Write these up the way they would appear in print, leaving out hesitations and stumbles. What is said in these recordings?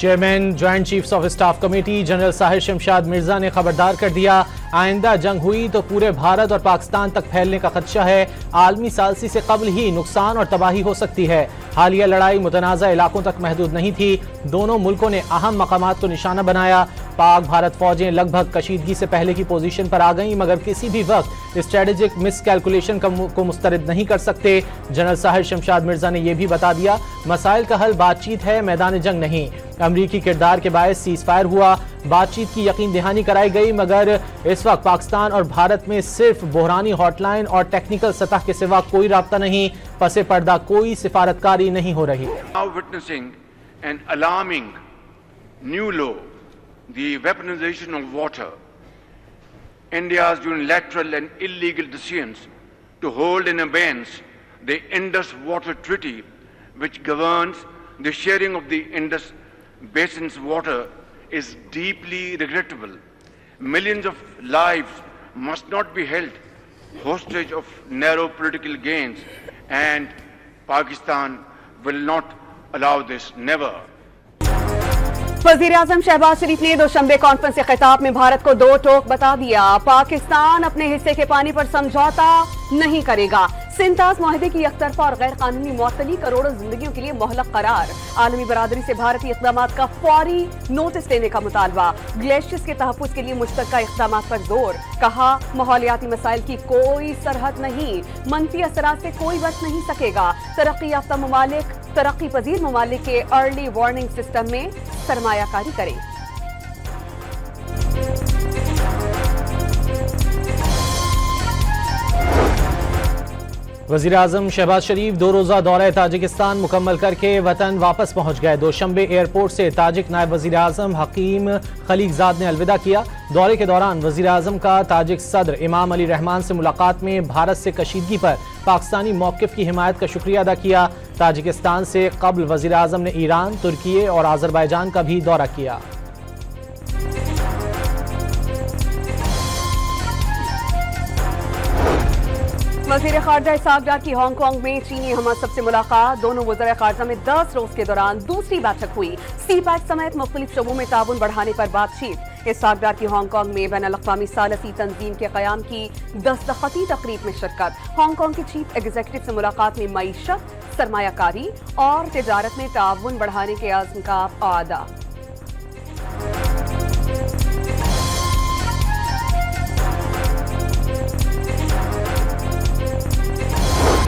Chairman joint chiefs of staff committee general Sahir Shamshad Mirza ने खबरदार कर दिया, आइंदा जंग हुई तो पूरे भारत और पाकिस्तान तक फैलने का खदशा है। आलमी सालसी से कबल ही नुकसान और तबाही हो सकती है। हालिया लड़ाई मुतनाज़ा इलाकों तक महदूद नहीं थी। दोनों मुल्कों ने अहम मकामात को निशाना बनाया। पाक भारत फौजें लगभग कशीदगी से पहले की पोजीशन पर आ गईं, मगर किसी भी वक्त स्ट्रेटेजिक मिस कैलकुलेशन को मुस्तरद नहीं कर सकते। जनरल साहिर शमशाद मिर्जा ने यह भी बता दिया, मसाइल का हल बातचीत है, मैदान जंग नहीं। अमरीकी किरदार के बायस सीज फायर हुआ, बातचीत की यकीन दहानी कराई गई, मगर इस वक्त पाकिस्तान और भारत में सिर्फ बहरानी हॉटलाइन और टेक्निकल सतह के सिवा कोई राब्ता नहीं। पसे पर्दा कोई सिफारतकारी नहीं हो रही। Now witnessing an alarming new law, the weaponization of water, India's unilateral and illegal decisions to hold in abeyance the Indus Water Treaty, which governs the sharing of the Indus Basin's water, is deeply regrettable. Millions of lives must not be held hostage of narrow political gains, and Pakistan will not allow this, never. वज़ीर-ए-आज़म शहबाज शरीफ ने दोशंबे conference के खिताब में भारत को दो टोक बता दिया। पाकिस्तान अपने हिस्से के पानी पर समझौता नहीं करेगा। सिंताज मुआहदे की एकतरफा और गैर कानूनी मुअत्तली करोड़ों जिंदगियों के लिए मोहलक करार। आलमी बरादरी से भारतीय इक़दामात का फौरी नोटिस लेने का मुतालबा। ग्लेशियर्स के तहफ़्फ़ुज़ के लिए मुश्तरका इक़दामात पर जोर। कहा, माहौलियाती मसाइल की कोई सरहद नहीं, मनफी असरात से कोई बच नहीं सकेगा। तरक्की याफ्ता ममालिक तरक्की पजीर ममालिक के अर्ली वार्निंग सिस्टम में सरमायाकारी करें। वज़ीर-ए-आज़म शहबाज शरीफ 2 रोज़ा दौरा ताजिकिस्तान मुकम्मल करके वतन वापस पहुँच गए। दोशंबे एयरपोर्ट से ताजिक नायब वज़ीर-ए-आज़म हकीम खलीकजाद ने अलविदा किया। दौरे के दौरान वज़ीर-ए-आज़म का ताजिक सदर इमाम अली रहमान से मुलाकात में भारत से कशीदगी पर पाकिस्तानी मौक़िफ़ की हिमायत का शुक्रिया अदा किया। ताजिकिस्तान से कबल वज़ीर-ए-आज़म ने ईरान, तुर्की और आज़रबाईजान का भी दौरा किया। वज़ीर ख़ारजा इसहाक़ डार की हांगकांग में चीनी हमसफ़ से मुलाकात। दोनों वज़ीर ख़ारजा में 10 रोज़ के दौरान दूसरी बैठक हुई। सी-पैक समेत मुख्तलिफ शोबों में ताउन बढ़ाने पर बातचीत। इसहाक़ डार की हांगकांग में बैनुल-अक़वामी सालसी तंजीम के क़याम की दस्तखती तक़रीब में शिरकत। हांगकांग के चीफ एग्जीक्यूटिव से मुलाकात में मईशत, सरमायाकारी और तिजारत में ताउन बढ़ाने के आज़्म का आदा।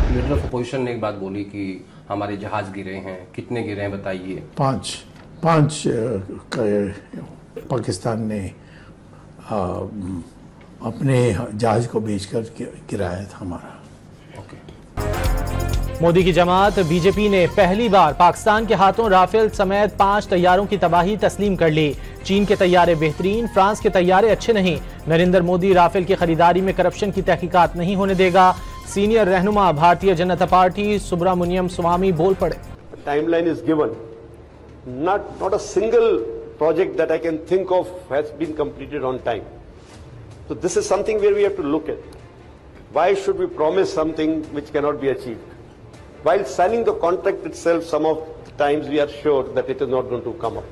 लीडर ऑफ अपोजिशन ने एक बात बोली कि हमारे जहाज गिरे हैं, कितने गिरे हैं बताइए। पांच पाकिस्तान ने अपने जहाज को बेचकर गिराया था हमारा। मोदी की जमात बीजेपी ने पहली बार पाकिस्तान के हाथों राफेल समेत 5 तैयारों की तबाही तस्लीम कर ली। चीन के तैयारे बेहतरीन, फ्रांस के तैयारे अच्छे नहीं। नरेंद्र मोदी राफेल की खरीदारी में करप्शन की तहकीकात नहीं होने देगा। सीनियर रहनुमा भारतीय जनता पार्टी सुब्रमण्यम स्वामी बोल पड़े। Timeline is given. Not a single project that I can think of has been completed on time. So this is something where we have to look at. Why should we promise something which cannot be achieved? While signing the contract itself, some of the times we are sure that it is not going to come up.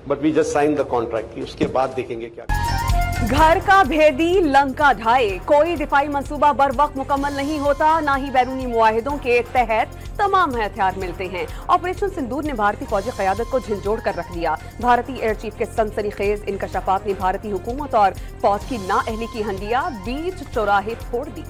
But we just sign the contract. उसके बाद देखेंगे क्या। घर का भेदी लंका ढाए। कोई दिफाई मंसूबा बर वक्त मुकम्मल नहीं होता, ना ही बैरूनी मुआहिदों के तहत तमाम हथियार मिलते हैं। ऑपरेशन सिंदूर ने भारतीय फौजी क़यादत को झंझोड़ कर रख दिया। भारतीय एयर चीफ के सनसनीखेज इंकशाफात ने भारतीय हुकूमत और फौज की नाअहली की हंडिया बीच चौराहे फोड़ दी।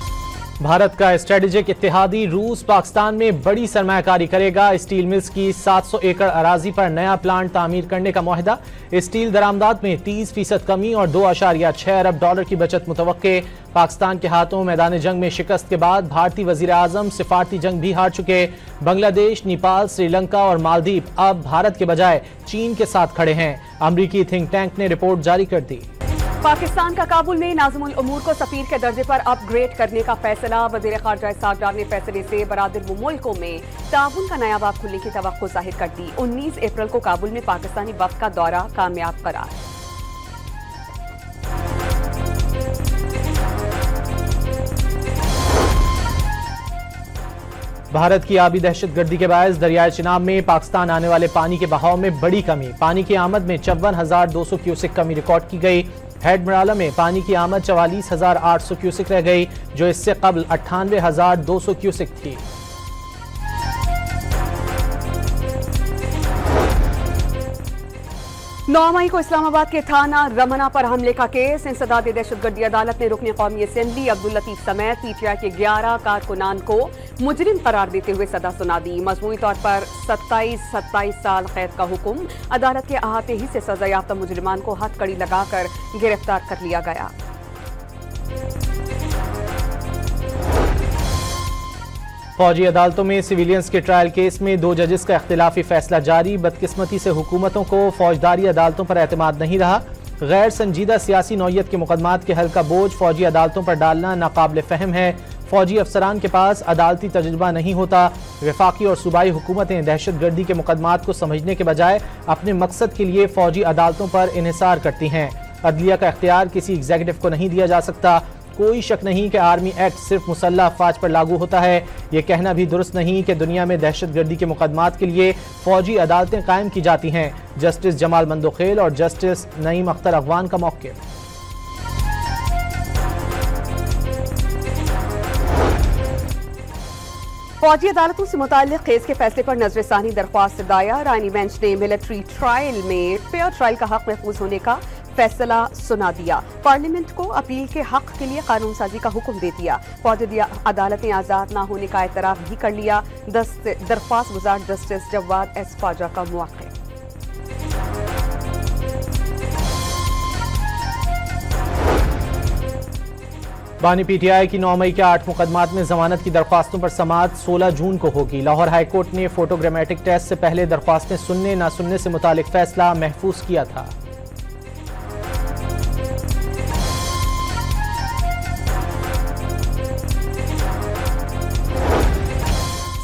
भारत का स्ट्रेटेजिक इत्तेहादी रूस पाकिस्तान में बड़ी सरमायाकारी करेगा। स्टील मिल्स की 700 एकड़ अराजी पर नया प्लांट तामीर करने का मुआहदा। स्टील दरामदात में 30% कमी और $2.6 अरब की बचत मुतवक्के। पाकिस्तान के हाथों मैदान जंग में शिकस्त के बाद भारतीय वज़ीर-ए-आज़म सिफारती जंग भी हार चुके। बांग्लादेश, नेपाल, श्रीलंका और मालदीव अब भारत के बजाय चीन के साथ खड़े हैं। अमरीकी थिंक टैंक ने रिपोर्ट जारी कर दी। पाकिस्तान का काबुल में नाज़िमुल उमूर को सफीर के दर्जे पर अपग्रेड करने का फैसला। वज़ीर ख़ारजा इसहाक़ डार ने फैसले से बरादर मुल्कों में ताउन का नया बाब खुलने की तवक्को जाहिर कर दी। 19 अप्रैल को काबुल में पाकिस्तानी वफ़द का दौरा कामयाब करार। भारत की आबी दहशतगर्दी के बायस दरियाए चिनाब में पाकिस्तान आने वाले पानी के बहाव में बड़ी कमी। पानी की आमद में 54,200 क्यूसेक कमी रिकॉर्ड की गई। हेड मराला में पानी की आमद 44,800 क्यूसेक रह गई, जो इससे कबल 98,200 क्यूसेक थी। 9 मई को इस्लामाबाद के थाना रमना पर हमले का केस। इंसदाद दहशतगर्दी अदालत ने रुकन कौमी असेंबली अब्दुल लतीफ समेत पीटीआई के 11 कारकुनान को मुजरिम करार देते हुए सजा सुना दी। मजमूई तौर पर 27 साल कैद का हुक्म। अदालत के अहाते ही से सजा याफ्ता मुजरिमान को हथकड़ी लगाकर गिरफ्तार कर लिया गया। फौजी अदालतों में सिविलियंस के ट्रायल केस में 2 जजेस का इख्तिलाफी फैसला जारी। बदकिस्मती से हुकूमतों को फौजदारी अदालतों पर एतमाद नहीं रहा। गैर संजीदा सियासी नौयत के मुकदमात के हल का बोझ फौजी अदालतों पर डालना नाकाबिल फहम है। फौजी अफसरान के पास अदालती तजुर्बा नहीं होता। वफाकी और सूबाई हुकूमतें दहशतगर्दी के मुकदमात को समझने के बजाय अपने मकसद के लिए फौजी अदालतों पर इन्हिसार करती हैं। अदलिया का इख्तियार किसी एग्जीक्यूटिव को नहीं दिया जा सकता। कोई शक नहीं कि आर्मी एक्ट सिर्फ मुसल्लह अफवाज पर लागू होता है। ये कहना भी दुरुस्त नहीं कि दुनिया में दहशतगर्दी के मुकदमात के लिए फौजी अदालतें कायम की जाती हैं। जस्टिस जमाल मंदोखेल और जस्टिस नईम अख्तर अगवान का मौक़िफ़। फौजी अदालतों से मुताल्लिक केस के फैसले पर नजरसानी दरख्वास्त दायर। आईनी बेंच ने मिलिट्री ट्रायल में फेयर ट्रायल का हक महफूज होने का फैसला सुना दिया। पार्लियामेंट को अपील के हक के लिए कानून साजी का हुक्म दे दिया। फौजी अदालतें आजाद न होने का एतराफ भी कर लिया। दरख्वास्त गुजार जस्टिस जवाद एस ख्वाजा का मौक़िफ़। बानी पीटीआई की 9 मई के 8 मुकदमात में जमानत की दरख्वास्तों पर समाअत 16 जून को होगी। लाहौर हाईकोर्ट ने फोटोग्रामेटिक टेस्ट से पहले दरख्वास्तें सुनने न सुनने से मुतालिक फैसला महफूज किया था।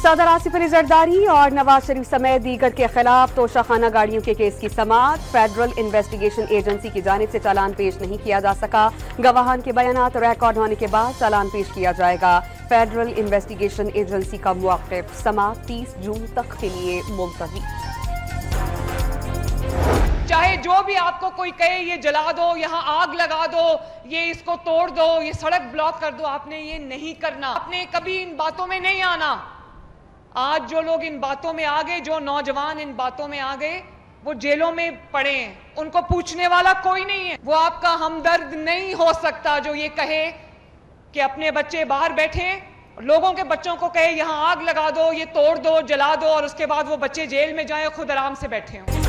सदर आसिफ अली जरदारी और नवाज शरीफ समेत दीगर के खिलाफ तोशाखाना गाड़ियों के केस की समाअत। फेडरल इन्वेस्टिगेशन एजेंसी की जानिब से चालान पेश नहीं किया जा सका। गवाहान के बयानात रिकॉर्ड होने के बाद चालान पेश किया जाएगा। फेडरल इन्वेस्टिगेशन एजेंसी का मौक़िफ़। समाअत 30 जून तक के लिए मुलतवी। चाहे जो भी आपको कोई कहे ये जला दो, यहाँ आग लगा दो, ये इसको तोड़ दो, ये सड़क ब्लॉक कर दो, आपने ये नहीं करना। आपने कभी इन बातों में नहीं आना। आज जो लोग इन बातों में आ गए, जो नौजवान इन बातों में आ गए, वो जेलों में पड़े हैं। उनको पूछने वाला कोई नहीं है। वो आपका हमदर्द नहीं हो सकता जो ये कहे कि अपने बच्चे बाहर बैठे, लोगों के बच्चों को कहे यहाँ आग लगा दो, ये तोड़ दो, जला दो, और उसके बाद वो बच्चे जेल में जाएं, खुद आराम से बैठे हों।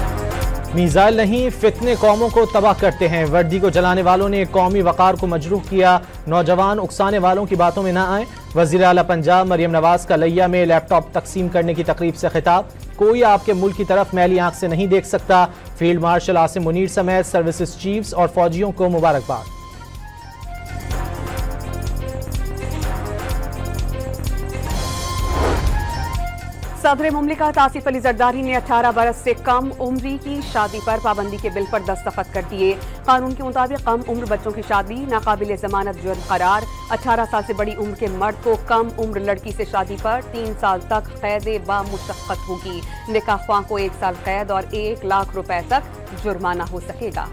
मीज़ाइल नहीं, फितने कौमों को तबाह करते हैं। वर्दी को जलाने वालों ने कौमी वक़ार को मजरूह किया। नौजवान उकसाने वालों की बातों में न आए। वज़ीर आला पंजाब मरियम नवाज का लिया में लैपटॉप तकसीम करने की तकरीब से खिताब। कोई आपके मुल्क की तरफ मैली आंख से नहीं देख सकता। फील्ड मार्शल आसिम मुनीर समेत सर्विसेज चीफ्स और फौजियों को मुबारकबाद। सदर मुमलिकत आसिफ अली जरदारी ने 18 बरस से कम उम्री की शादी पर पाबंदी के बिल पर दस्तखत कर दिए। कानून के मुताबिक कम उम्र बच्चों की शादी नाकाबिल जमानत जुर्म करार। 18 साल से बड़ी उम्र के मर्द को कम उम्र लड़की से शादी पर 3 साल तक कैद बामुशक्कत होगी। निकाह ख्वाह को 1 साल कैद और 1 लाख रुपए तक जुर्माना हो सकेगा।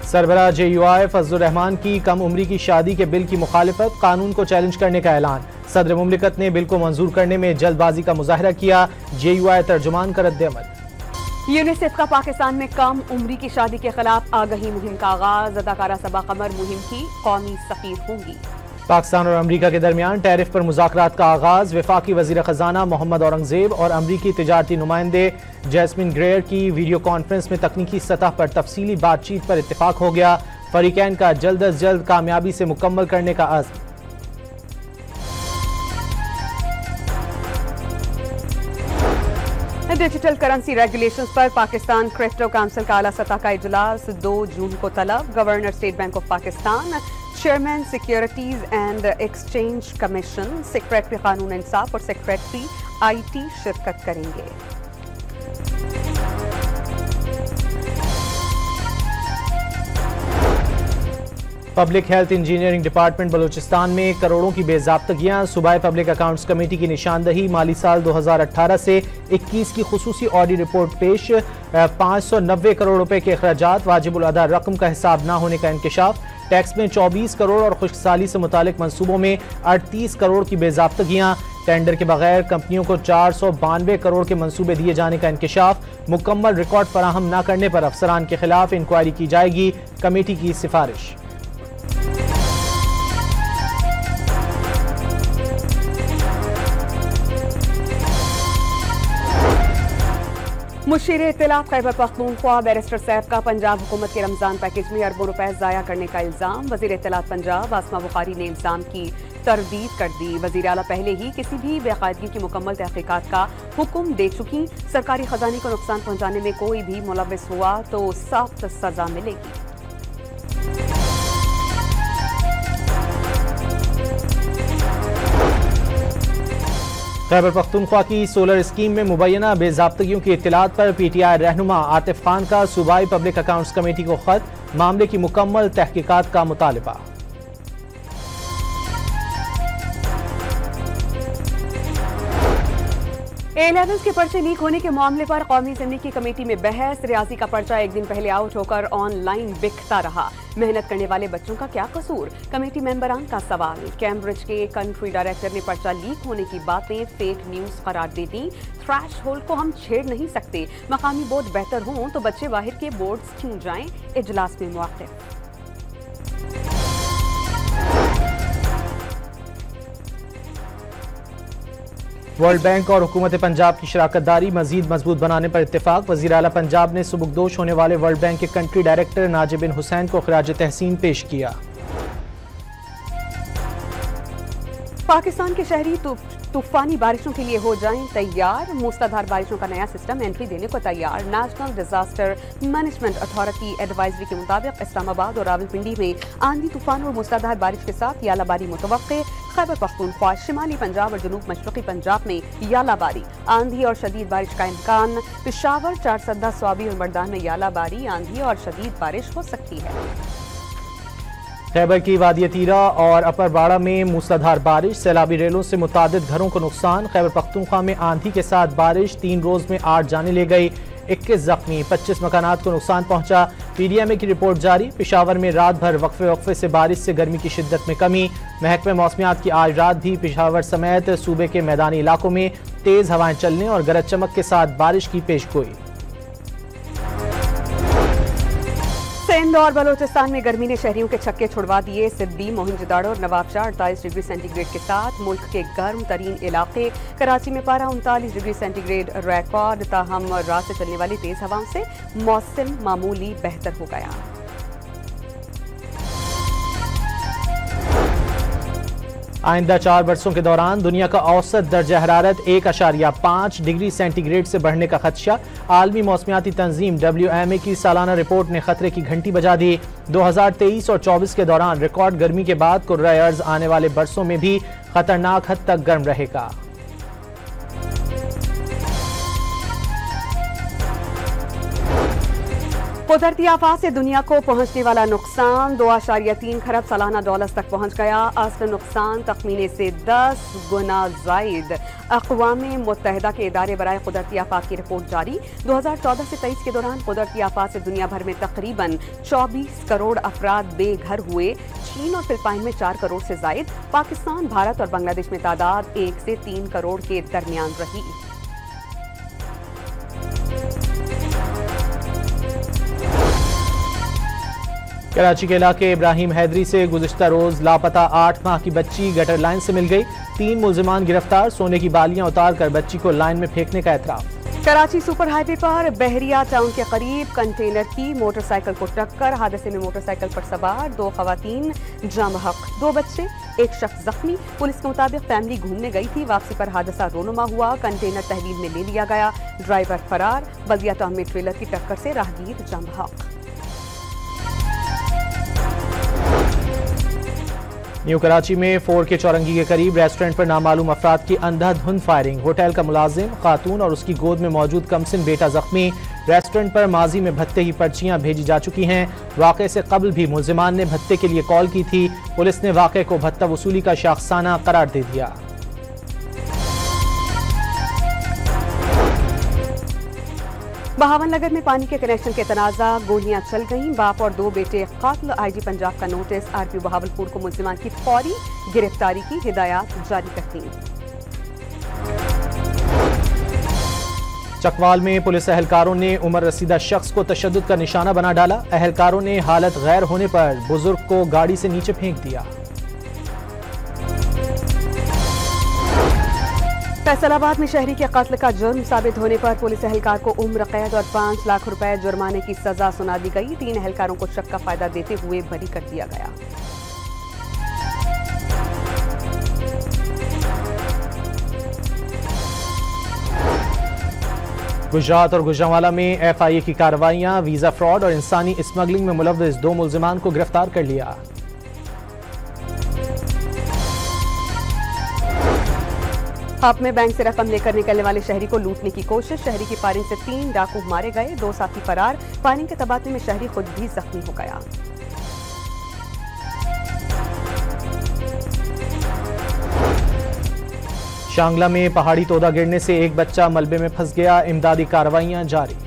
सरबराह JUI फजलुर रहमान की कम उम्री की शादी के बिल की मुखालिफत। कानून को चैलेंज करने का ऐलान। सदर मुमलिकत ने बिल को मंजूर करने में जल्दबाजी का मुजाहरा किया। JUI तर्जुमान का रद्द-ए-अमल। यूनिसेफ का पाकिस्तान में कम उम्री की शादी के खिलाफ आगाही मुहिम का आगाज। अदाकारा सबा कमर मुहिम की कौमी सफीर होंगी। पाकिस्तान और अमरीका के दरमियान टैरिफ पर मुज़ाकरात का आगाज। वफाकी वज़ीर ख़जाना मोहम्मद औरंगज़ेब और अमरीकी तिजारती नुमाइंदे जैस्मिन ग्रेयर की वीडियो कॉन्फ्रेंस में तकनीकी सतह पर तफसीली बातचीत पर इत्तेफाक हो गया। फरीकैन का जल्द अज जल्द कामयाबी से मुकम्मल करने का अज़्म। डिजिटल करेंसी रेगुलेशंस पर पाकिस्तान क्रिप्टो काउंसिल का आला सतह का इजलास 2 जून को तलब। Governor state bank of Pakistan, chairman securities and exchange commission, secretary कानून इंसाफ और सेक्रेटरी IT शिरकत करेंगे। Public health engineering department Balochistan में करोड़ों की बेज़ाब्तगियां। सूबाई पब्लिक अकाउंट्स कमेटी की निशानदही। माली साल 2018 से 21 की खुसूसी ऑडिट रिपोर्ट पेश। 590 करोड़ रुपए के अखराजात, वाजिबुल अदा रकम का हिसाब न होने का इंकशाफ। टैक्स में 24 करोड़ और खुशसाली से मुतालिक मंसूबों में 38 करोड़ की बेज़ाब्तगियां। टेंडर के बगैर कंपनियों को 492 करोड़ के मंसूबे दिए जाने का इंकशाफ। मुकम्मल रिकॉर्ड फराहम न करने पर अफसरान के खिलाफ इंक्वायरी की जाएगी, कमेटी की सिफारिश। मुशीर इत्तलाफ खैबर पख्तूनख्वा बैरिस्टर सैफ का पंजाब हुकूमत के रमजान पैकेज में अरबों रुपए ज़ाया करने का इल्ज़ाम। वज़ीर इत्तलाफ पंजाब आसमा बुखारी ने इल्ज़ाम की तरदीद कर दी। वज़ीर आला पहले ही किसी भी बेकायदगी की मुकम्मल तहकीकात का हुक्म दे चुकी। सरकारी खजाने को नुकसान पहुँचाने में कोई भी मुलव्विस हुआ तो सख्त सजा मिलेगी। खैबर पख्तूनख्वा की सोलर स्कीम में मुबैना बेज़ाब्तगियों की इत्तलात पर PTI रहनुमा आतिफ खान का सूबाई पब्लिक अकाउंट्स कमेटी को खत। मामले की मुकम्मल तहकीकात का मुतालबा। A-levels के पर्चे लीक होने के मामले पर कौमी असेंबली की कमेटी में बहस। रियाजी का पर्चा एक दिन पहले आउट होकर ऑनलाइन बिकता रहा। मेहनत करने वाले बच्चों का क्या कसूर? कमेटी मेंबरान का सवाल। कैम्ब्रिज के कंट्री डायरेक्टर ने पर्चा लीक होने की बातें फेक न्यूज करार दे दी। थ्रैश होल्ड को हम छेड़ नहीं सकते। मकामी बोर्ड बेहतर हों तो बच्चे बाहर के बोर्ड क्यों जाएं? इजलास में मुआख्तफ। वर्ल्ड बैंक और हुकूमत पंजाब की शराकत दारी मजीद मजबूत बनाने पर इत्तेफाक। वज़ीर आला पंजाब ने सुबुकदोश होने वाले वर्ल्ड बैंक के कंट्री डायरेक्टर नाजिब बिन हुसैन को खिराज तहसीन पेश किया। पाकिस्तान के शहरी तूफानी बारिशों के लिए हो जाएं तैयार। मूसलाधार बारिशों का नया सिस्टम एंट्री देने को तैयार। National disaster management authority advisory के मुताबिक इस्लामाबाद और रावलपिंडी में आंधी तूफान और मूसलाधार बारिश के साथ यालाबारी मुतवक्के। खैबर पख्तूनख्वा, शिमाली पंजाब और जनूब मशरक़ी पंजाब में यालाबारी, आंधी और शदीद बारिश का इम्कान। पेशावर, चारसद्दा, स्वाबी और मर्दान में यालाबारी, आंधी और शदीद बारिश हो सकती है। खैबर की वादी तीरा और अपर बाड़ा में मूसलाधार बारिश, सैलाबी रेलों से मुतादिद घरों को नुकसान। खैबर पख्तूनख्वा में आंधी के साथ बारिश, 3 रोज में 8 जाने ले गई, 21 जख्मी, 25 मकानात को नुकसान पहुंचा। PDMA की रिपोर्ट जारी। पेशावर में रात भर वक्फे से बारिश से गर्मी की शिद्दत में कमी। महकमे मौसमियात की आज रात भी पेशावर समेत सूबे के मैदानी इलाकों में तेज हवाएं चलने और गरज चमक के साथ बारिश की पेशगोई। सिंध और बलोचिस्तान में गर्मी ने शहरियों के छक्के छुड़वा दिए। सिद्दी, मोहनजोदाड़ो और नवाबशाह 48 डिग्री सेंटीग्रेड के साथ मुल्क के गर्म तरीन इलाके। कराची में पारा 39 डिग्री सेंटीग्रेड रिकॉर्ड। ताहम रात से चलने वाली तेज हवाओं से मौसम मामूली बेहतर हो गया। आइंदा 4 बरसों के दौरान दुनिया का औसत दर्जा हरारत 1.5 डिग्री सेंटीग्रेड से बढ़ने का खदशा। आलमी मौसमियाती तंजीम WMA की सालाना रिपोर्ट ने खतरे की घंटी बजा दी। 2023 और 24 के दौरान रिकॉर्ड गर्मी के बाद कुर्रा अर्ज आने वाले बरसों में भी खतरनाक हद तक गर्म रहेगा। कुदरती आफात से दुनिया को पहुंचने वाला नुकसान 2.3 खरब सालाना डॉलर्स तक पहुंच गया। असल नुकसान तखमीने से 10 गुना जायद। अक़वाम मुत्तहिदा के इदारे बराए कुदरती आफात की रिपोर्ट जारी। 2014 से 23 के दौरान कुदरती आफात से दुनिया भर में तकरीबन 24 करोड़ अफराद बेघर हुए। चीन और फिलिपाइन में 4 करोड़ से जायद। पाकिस्तान, भारत और बांग्लादेश में तादाद 1 से 3 करोड़ के दरमियान रही। कराची के इलाके इब्राहिम हैदरी से गुज़िश्ता रोज लापता 8 माह की बच्ची गटर लाइन से मिल गई। 3 मुल्जिमान गिरफ्तार। सोने की बालियां उतार कर बच्ची को लाइन में फेंकने का एतराफ। कराची सुपर हाईवे पर बहरिया टाउन के करीब कंटेनर की मोटरसाइकिल को टक्कर। हादसे में मोटरसाइकिल पर सवार 2 खवातीन जाम हक, 2 बच्चे, 1 शख्स जख्मी। पुलिस के मुताबिक फैमिली घूमने गई थी। वापसी पर हादसा रोनुमा हुआ। कंटेनर तहवील में ले लिया गया। ड्राइवर फरार। बल्दिया टाउन में ट्रेलर की टक्कर से राहगीर जाम हक। न्यू कराची में 4 के चौरंगी के करीब रेस्टोरेंट पर नामालूम अफराद की अंधाधुंध फायरिंग। होटल का मुलाजिम खातून और उसकी गोद में मौजूद कमसिन बेटा जख्मी। रेस्टोरेंट पर माजी में भत्ते की पर्चियां भेजी जा चुकी हैं। वाक़े से कबल भी मुल्जिमान ने भत्ते के लिए कॉल की थी। पुलिस ने वाक़े को भत्ता वसूली का शाखसाना करार दे दिया। बहावन नगर में पानी के कनेक्शन के तनाजा, गोलियां चल गईं, बाप और 2 बेटे कातिल। आईजी पंजाब का नोटिस, आरपी बहावलपुर को मुल्जिमान की फौरी गिरफ्तारी की हिदायत जारी करती। चकवाल में पुलिस एहलकारों ने उम्र रसीदा शख्स को तशद्दुद का निशाना बना डाला। एहलकारों ने हालत गैर होने पर बुजुर्ग को गाड़ी से नीचे फेंक दिया। फैसलाबाद में शहरी के कत्ल का जुर्म साबित होने पर पुलिस एहलकार को उम्र कैद और 5 लाख रुपए जुर्माने की सजा सुना दी गई। 3 एहलकारों को शक का फायदा देते हुए बरी कर दिया गया। गुजरात और गुजरांवाला में FIA की कार्रवाइयां, वीजा फ्रॉड और इंसानी स्मगलिंग में मुलव्विस 2 मुल्जिमान को गिरफ्तार कर लिया। हब में बैंक से रकम लेकर निकलने वाले शहरी को लूटने की कोशिश। शहरी की फायरिंग से 3 डाकू मारे गए, 2 साथी फरार। फायरिंग के तबादले में शहरी खुद भी जख्मी हो गया। शांगला में पहाड़ी तोदा गिरने से एक बच्चा मलबे में फंस गया। इमदादी कार्रवाइयां जारी।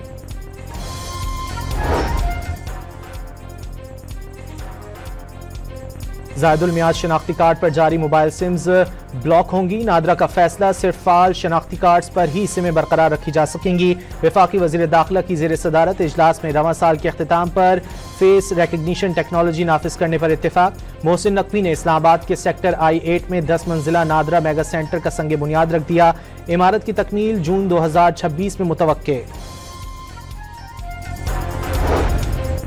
ज़ायदुल मियाद शनाख्ती कार्ड पर जारी मोबाइल सिम्स ब्लॉक होंगी। नादरा का फैसला, सिर्फ फाल शनाख्ती कार्ड्स पर ही सिमें बरकरार रखी जा सकेंगी। वफाकी वज़ीर दाखिला की ज़ेर सदारत इजलास में रवां साल के अख्तिताम पर फेस रिकग्निशन टेक्नोलॉजी नाफिज करने पर इत्तेफाक। मोहसिन नकवी ने इस्लामाबाद के सेक्टर I-8 में 10 मंजिला नादरा मेगा सेंटर का संग बुनियाद रख दिया। इमारत की तकमील जून 2026 में मुतवक्के।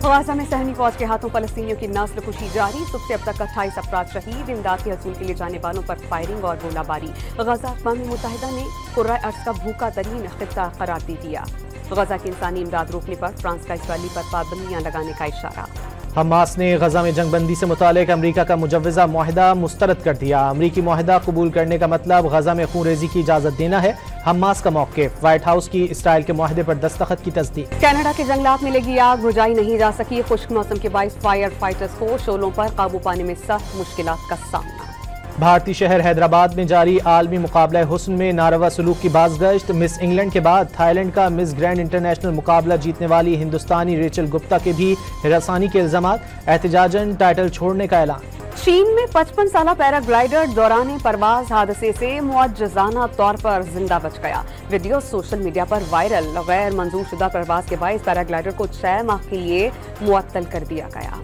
गाजा में सहनी फौज के हाथों फलस्तीनियों की नस्ल कुशी जारी। सुबह से अब तक 28 अफराद शहीद। इमदाद के हसूल के लिए जाने वालों पर फायरिंग और गोलाबारी। गजा अक़वाम मुत्तहिदा ने कुर्रा अर्ज़ का भूखा तरीन खित्ता करार दे दिया। गजा की इंसानी इमदाद रोकने पर फ्रांस का इसराइली पर पाबंदियां लगाने का इशारा। हमास ने गजा में जंगबंदी से मुतालिक अमरीका का मुजव्वज़ा मुआहिदा मुस्तरद कर दिया। अमरीकी मुआहिदा कबूल करने का मतलब गजा में खूनरेज़ी की इजाज़त देना है। हमास का मौक़िफ़, व्हाइट हाउस की इसराइल के मुआहिदे पर दस्तखत की तस्दीक। कनाडा के जंगलात में लगी आग बुझाई नहीं जा सकी। खुश्क मौसम के बाइस फायर फाइटर्स को शोलों पर काबू पाने में सख्त मुश्किलात का सामना। भारतीय शहर हैदराबाद में जारी आलमी मुकाबला हुस्न में नारवा सलूक की बाज़गश्त। मिस इंग्लैंड के बाद थाईलैंड का मिस ग्रैंड इंटरनेशनल मुकाबला जीतने वाली हिंदुस्तानी रेचल गुप्ता के भी हिरासानी के इल्जामात। एहतजाजन टाइटल छोड़ने का ऐलान। चीन में 55 साला पैराग्लाइडर दौरान परवाज हादसे से मुअज्जज़ाना तौर पर जिंदा बच गया। वीडियो सोशल मीडिया पर वायरल। गैर मंजूर शुदा परवाज के बायस पैराग्लाइडर को 6 माह के लिए मुअत्तल कर दिया गया।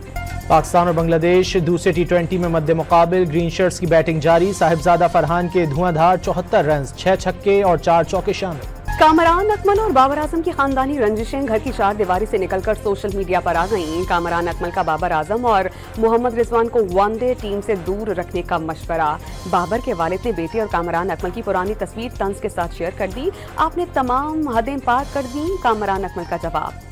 पाकिस्तान और बांग्लादेश दूसरे T20 में मद्दे मुकाबिल। ग्रीन शर्ट्स की बैटिंग जारी। साहिबजादा फरहान के धुआंधार 74 रन, 6 छक्के और 4 चौके शामिल। कामरान अकमल और बाबर आजम की खानदानी रंजिशें घर की 4 दीवारी से निकलकर सोशल मीडिया पर आ गईं। कामरान अकमल का बाबर आजम और मोहम्मद रिजवान को वनडे टीम से दूर रखने का मशवरा। बाबर के वालिद ने बेटे और कामरान अकमल की पुरानी तस्वीर तंज के साथ शेयर कर दी। आपने तमाम हदें पार कर दी, कामरान अकमल का जवाब।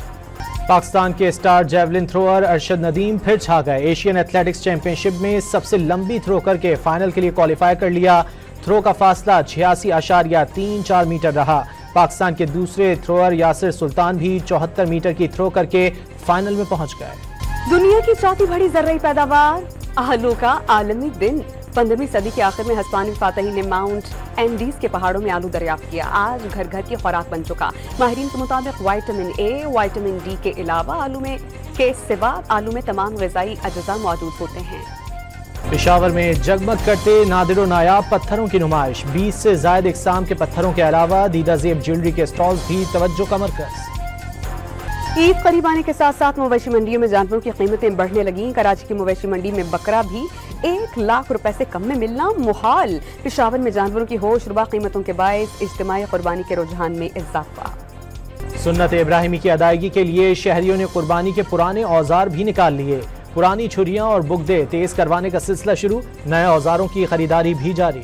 पाकिस्तान के star javelin thrower Arshad Nadeem फिर छा गए। एशियन एथलेटिक्स चैंपियनशिप में सबसे लंबी थ्रो करके फाइनल के लिए क्वालिफाई कर लिया। थ्रो का फासला 86.34 मीटर रहा। पाकिस्तान के दूसरे थ्रोअर यासिर सुल्तान भी 74 मीटर की थ्रो करके फाइनल में पहुंच गए। दुनिया की चौथी बड़ी ज़र्राई पैदावार, आलू का आलमी दिन। 15वीं सदी के आखिर में हिस्पानी फातही ने माउंट एंडीज के पहाड़ों में आलू दरियाफ्त किया। आज घर घर की खुराक बन चुका। माहिरीन के मुताबिक विटामिन ए, विटामिन डी के अलावा आलू में तमाम ग़िज़ाई अज्जा मौजूद होते हैं। पेशावर में जगमग करते नादिर और नायाब पत्थरों की नुमाइश। 20 से ज़ायद इकसाम के पत्थरों के अलावा दीदा ज़ेब ज्वेलरी के स्टॉल्स भी तवज्जो का मरकज़। ईद करीब आने के साथ साथ मवेशी मंडियों में जानवरों की कीमतें बढ़ने लगीं। कराची की मवेशी मंडी में बकरा भी 1 लाख रुपए से कम में मिलना मुहाल। पेशावर में जानवरों की होशरुबा कीमतों के बायस इज्तिमाई कुर्बानी के रुझान में इजाफा। सुन्नत इब्राहिमी की अदायगी के लिए शहरियों ने कुर्बानी के पुराने औजार भी निकाल लिए। पुरानी छुरियां और बुगदे तेज करवाने का सिलसिला शुरू। नए औजारों की खरीदारी भी जारी।